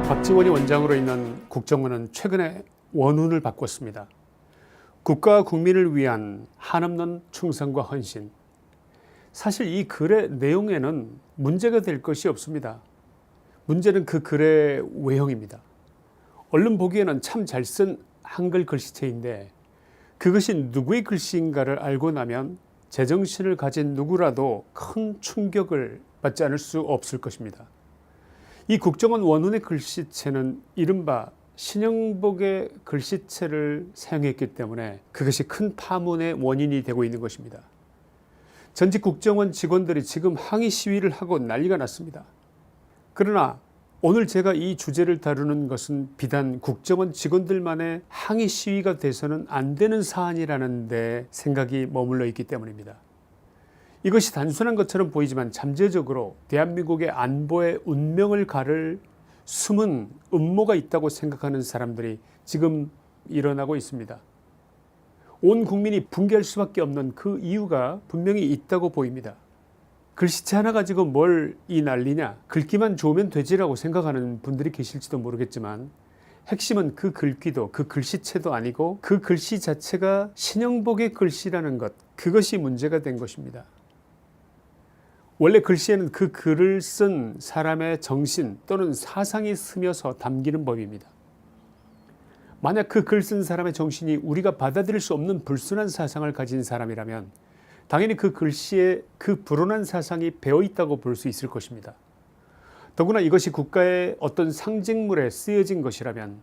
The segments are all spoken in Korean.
박지원이 원장으로 있는 국정원은 최근에 원훈을 바꿨습니다. 국가와 국민을 위한 한없는 충성과 헌신. 사실 이 글의 내용에는 문제가 될 것이 없습니다. 문제는 그 글의 외형입니다. 얼른 보기에는 참 잘 쓴 한글 글씨체인데 그것이 누구의 글씨인가를 알고 나면 제정신을 가진 누구라도 큰 충격을 받지 않을 수 없을 것입니다. 이 국정원 원훈의 글씨체는 이른바 신형복의 글씨체를 사용했기 때문에 그것이 큰 파문의 원인이 되고 있는 것입니다. 전직 국정원 직원들이 지금 항의 시위를 하고 난리가 났습니다. 그러나 오늘 제가 이 주제를 다루는 것은 비단 국정원 직원들만의 항의 시위가 돼서는 안 되는 사안이라는 데 생각이 머물러 있기 때문입니다. 이것이 단순한 것처럼 보이지만 잠재적으로 대한민국의 안보의 운명을 가를 숨은 음모가 있다고 생각하는 사람들이 지금 일어나고 있습니다. 온 국민이 붕괴할 수밖에 없는 그 이유가 분명히 있다고 보입니다. 글씨체 하나 가지고 뭘 이 난리냐, 글귀만 좋으면 되지라고 생각하는 분들이 계실지도 모르겠지만 핵심은 그 글귀도 그 글씨체도 아니고 그 글씨 자체가 신형복의 글씨라는 것, 그것이 문제가 된 것입니다. 원래 글씨에는 그 글을 쓴 사람의 정신 또는 사상이 스며서 담기는 법입니다. 만약 그 글 쓴 사람의 정신이 우리가 받아들일 수 없는 불순한 사상을 가진 사람이라면 당연히 그 글씨에 그 불온한 사상이 배어 있다고 볼 수 있을 것입니다. 더구나 이것이 국가의 어떤 상징물에 쓰여진 것이라면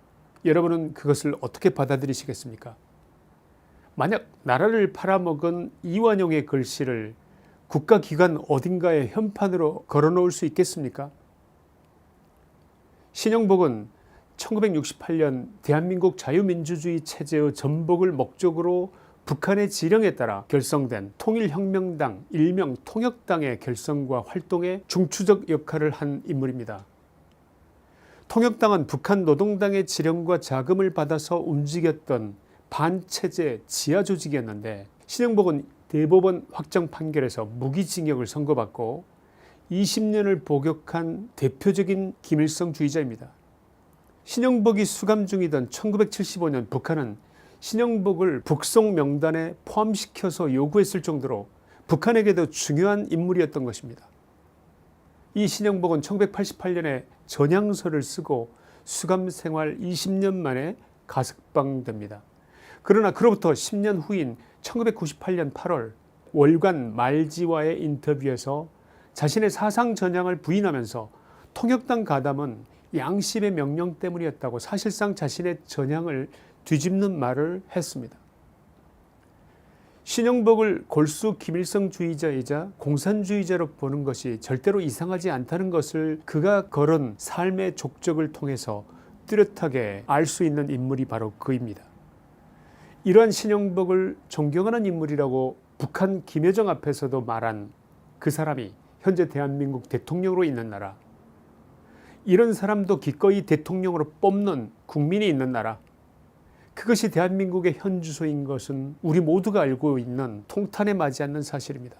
여러분은 그것을 어떻게 받아들이시겠습니까? 만약 나라를 팔아먹은 이완용의 글씨를 국가기관 어딘가에 현판으로 걸어놓을 수 있겠습니까? 신형복은 1968년 대한민국 자유민주주의 체제의 전복을 목적으로 북한의 지령에 따라 결성된 통일혁명당 일명 통역당의 결성과 활동에 중추적 역할을 한 인물입니다. 통역당은 북한 노동당의 지령과 자금을 받아서 움직였던 반체제 지하조직이었는데 신형복은 대법원 확정 판결에서 무기징역을 선고받고 20년을 복역한 대표적인 김일성주의자입니다. 신형복이 수감 중이던 1975년 북한은 신형복을 북송 명단에 포함시켜서 요구했을 정도로 북한에게도 중요한 인물이었던 것입니다. 이 신형복은 1988년에 전향서를 쓰고 수감 생활 20년 만에 가석방됩니다. 그러나 그로부터 10년 후인 1998년 8월 월간 말지와의 인터뷰에서 자신의 사상 전향을 부인하면서 통역당 가담은 양심의 명령 때문이었다고 사실상 자신의 전향을 뒤집는 말을 했습니다. 신형복을 골수 김일성주의자이자 공산주의자로 보는 것이 절대로 이상하지 않다는 것을 그가 걸은 삶의 족적을 통해서 뚜렷하게 알 수 있는 인물이 바로 그입니다. 이러한 신형복을 존경하는 인물이라고 북한 김여정 앞에서도 말한 그 사람이 현재 대한민국 대통령으로 있는 나라, 이런 사람도 기꺼이 대통령으로 뽑는 국민이 있는 나라, 그것이 대한민국의 현 주소인 것은 우리 모두가 알고 있는 통탄에 맞지 않는 사실입니다.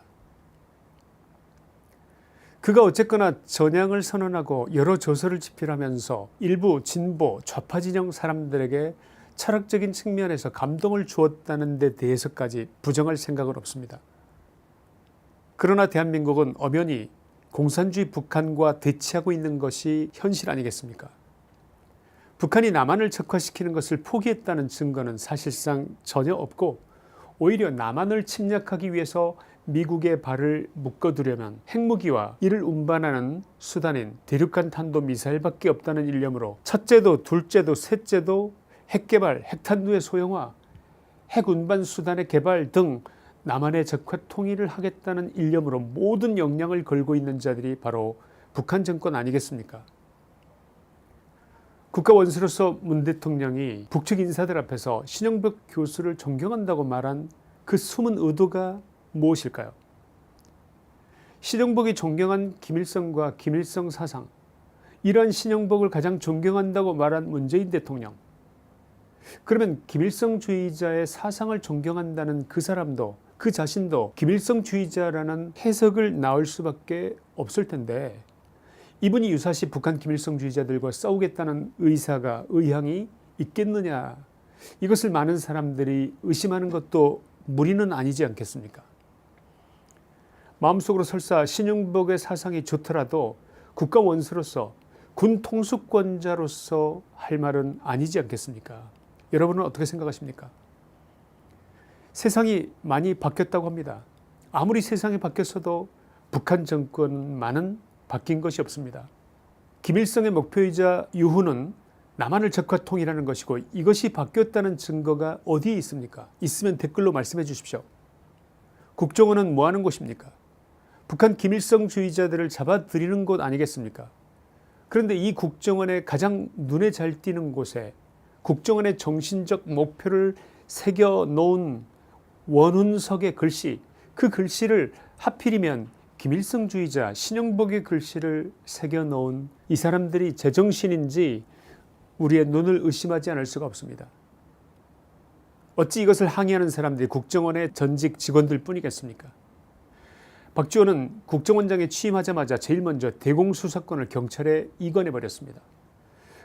그가 어쨌거나 전향을 선언하고 여러 저서를 집필하면서 일부 진보 좌파 진영 사람들에게 철학적인 측면에서 감동을 주었다는 데 대해서까지 부정할 생각은 없습니다. 그러나 대한민국은 엄연히 공산주의 북한과 대치하고 있는 것이 현실 아니겠습니까? 북한이 남한을 적화시키는 것을 포기했다는 증거는 사실상 전혀 없고 오히려 남한을 침략하기 위해서 미국의 발을 묶어두려면 핵무기와 이를 운반하는 수단인 대륙간 탄도미사일밖에 없다는 일념으로 첫째도 둘째도 셋째도 핵개발, 핵탄두의 소형화, 핵운반 수단의 개발 등 남한의 적화 통일을 하겠다는 일념으로 모든 역량을 걸고 있는 자들이 바로 북한 정권 아니겠습니까? 국가원수로서 문 대통령이 북측 인사들 앞에서 신형복 교수를 존경한다고 말한 그 숨은 의도가 무엇일까요? 신형복이 존경한 김일성과 김일성 사상, 이러한 신형복을 가장 존경한다고 말한 문재인 대통령, 그러면 김일성주의자의 사상을 존경한다는 그 사람도 그 자신도 김일성주의자라는 해석을 나올 수밖에 없을 텐데 이분이 유사시 북한 김일성주의자들과 싸우겠다는 의향이 있겠느냐, 이것을 많은 사람들이 의심하는 것도 무리는 아니지 않겠습니까? 마음속으로 설사 신용복의 사상이 좋더라도 국가 원수로서 군 통수권자로서 할 말은 아니지 않겠습니까? 여러분은 어떻게 생각하십니까? 세상이 많이 바뀌었다고 합니다. 아무리 세상이 바뀌었어도 북한 정권만은 바뀐 것이 없습니다. 김일성의 목표이자 유후는 남한을 적화통일하는 것이고, 이것이 바뀌었다는 증거가 어디에 있습니까? 있으면 댓글로 말씀해 주십시오. 국정원은 뭐 하는 곳입니까? 북한 김일성주의자들을 잡아들이는 곳 아니겠습니까? 그런데 이 국정원의 가장 눈에 잘 띄는 곳에 국정원의 정신적 목표를 새겨 놓은 원훈석의 글씨, 그 글씨를 하필이면 김일성주의자 신영복의 글씨를 새겨 놓은 이 사람들이 제정신인지 우리의 눈을 의심하지 않을 수가 없습니다. 어찌 이것을 항의하는 사람들이 국정원의 전직 직원들 뿐이겠습니까? 박지원은 국정원장에 취임하자마자 제일 먼저 대공수사권을 경찰에 이관해버렸습니다.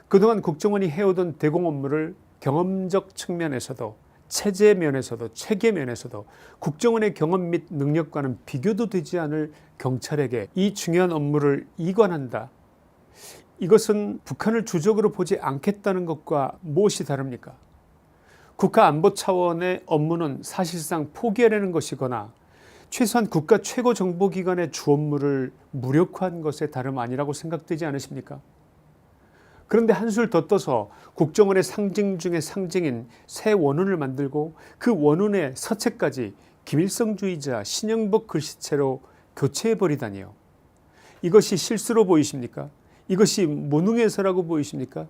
그동안 국정원이 해오던 대공 업무를 경험적 측면에서도 체제 면에서도 체계 면에서도 국정원의 경험 및 능력과는 비교도 되지 않을 경찰에게 이 중요한 업무를 이관한다. 이것은 북한을 주적으로 보지 않겠다는 것과 무엇이 다릅니까? 국가안보 차원의 업무는 사실상 포기하려는 것이거나 최소한 국가 최고 정보기관의 주 업무를 무력화한 것에 다름 아니라고 생각되지 않으십니까? 그런데 한술 더 떠서 국정원의 상징 중의 상징인 새 원훈을 만들고 그 원훈의 서체까지 김일성주의자 신영복 글씨체로 교체해버리다니요. 이것이 실수로 보이십니까? 이것이 무능해서라고 보이십니까?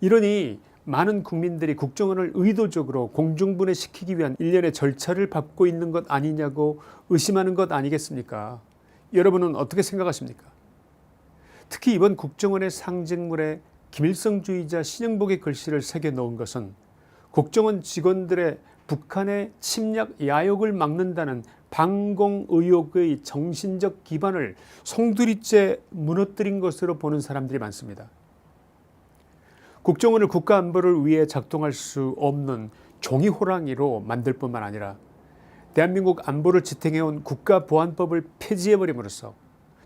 이러니 많은 국민들이 국정원을 의도적으로 공중분해시키기 위한 일련의 절차를 밟고 있는 것 아니냐고 의심하는 것 아니겠습니까? 여러분은 어떻게 생각하십니까? 특히 이번 국정원의 상징물에 김일성주의자 신영복의 글씨를 새겨 놓은 것은 국정원 직원들의 북한의 침략 야욕을 막는다는 반공 의혹의 정신적 기반을 송두리째 무너뜨린 것으로 보는 사람들이 많습니다. 국정원을 국가안보를 위해 작동할 수 없는 종이호랑이로 만들 뿐만 아니라 대한민국 안보를 지탱해온 국가보안법을 폐지해버림으로써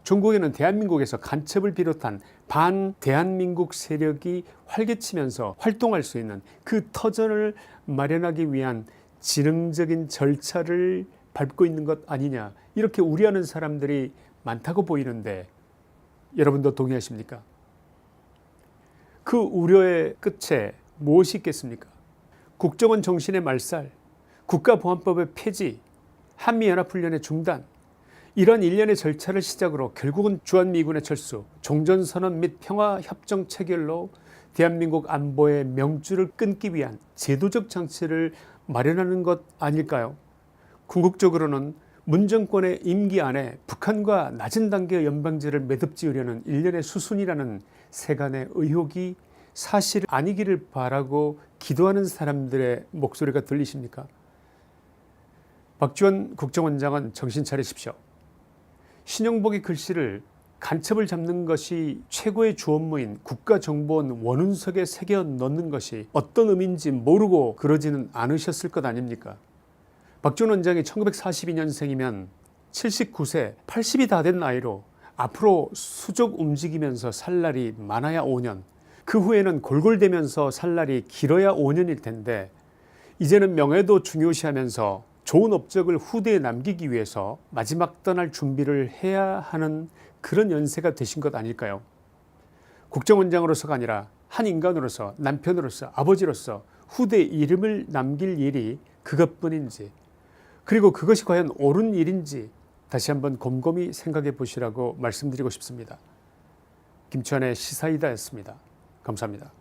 중국에는 대한민국에서 간첩을 비롯한 반대한민국 세력이 활개치면서 활동할 수 있는 그 터전을 마련하기 위한 지능적인 절차를 밟고 있는 것 아니냐, 이렇게 우려하는 사람들이 많다고 보이는데 여러분도 동의하십니까? 그 우려의 끝에 무엇이 있겠습니까? 국정원 정신의 말살, 국가보안법의 폐지, 한미연합훈련의 중단, 이런 일련의 절차를 시작으로 결국은 주한미군의 철수, 종전선언 및 평화협정 체결로 대한민국 안보의 명줄을 끊기 위한 제도적 장치를 마련하는 것 아닐까요? 궁극적으로는 문 정권의 임기 안에 북한과 낮은 단계의 연방제를 매듭지으려는 일련의 수순이라는 세간의 의혹이 사실 아니기를 바라고 기도하는 사람들의 목소리가 들리십니까? 박지원 국정원장은 정신 차리십시오. 신영복의 글씨를 간첩을 잡는 것이 최고의 주 업무인 국가정보원 원훈석에 새겨 넣는 것이 어떤 의미인지 모르고 그러지는 않으셨을 것 아닙니까? 박지원 원장이 1942년생이면 79세, 80이 다 된 나이로 앞으로 수족 움직이면서 살 날이 많아야 5년, 그 후에는 골골대면서 살 날이 길어야 5년일 텐데 이제는 명예도 중요시하면서 좋은 업적을 후대에 남기기 위해서 마지막 떠날 준비를 해야 하는 그런 연세가 되신 것 아닐까요? 국정원장으로서가 아니라 한 인간으로서, 남편으로서, 아버지로서 후대에 이름을 남길 일이 그것뿐인지, 그리고 그것이 과연 옳은 일인지 다시 한번 곰곰이 생각해 보시라고 말씀드리고 싶습니다. 김치환의 시사이다였습니다. 감사합니다.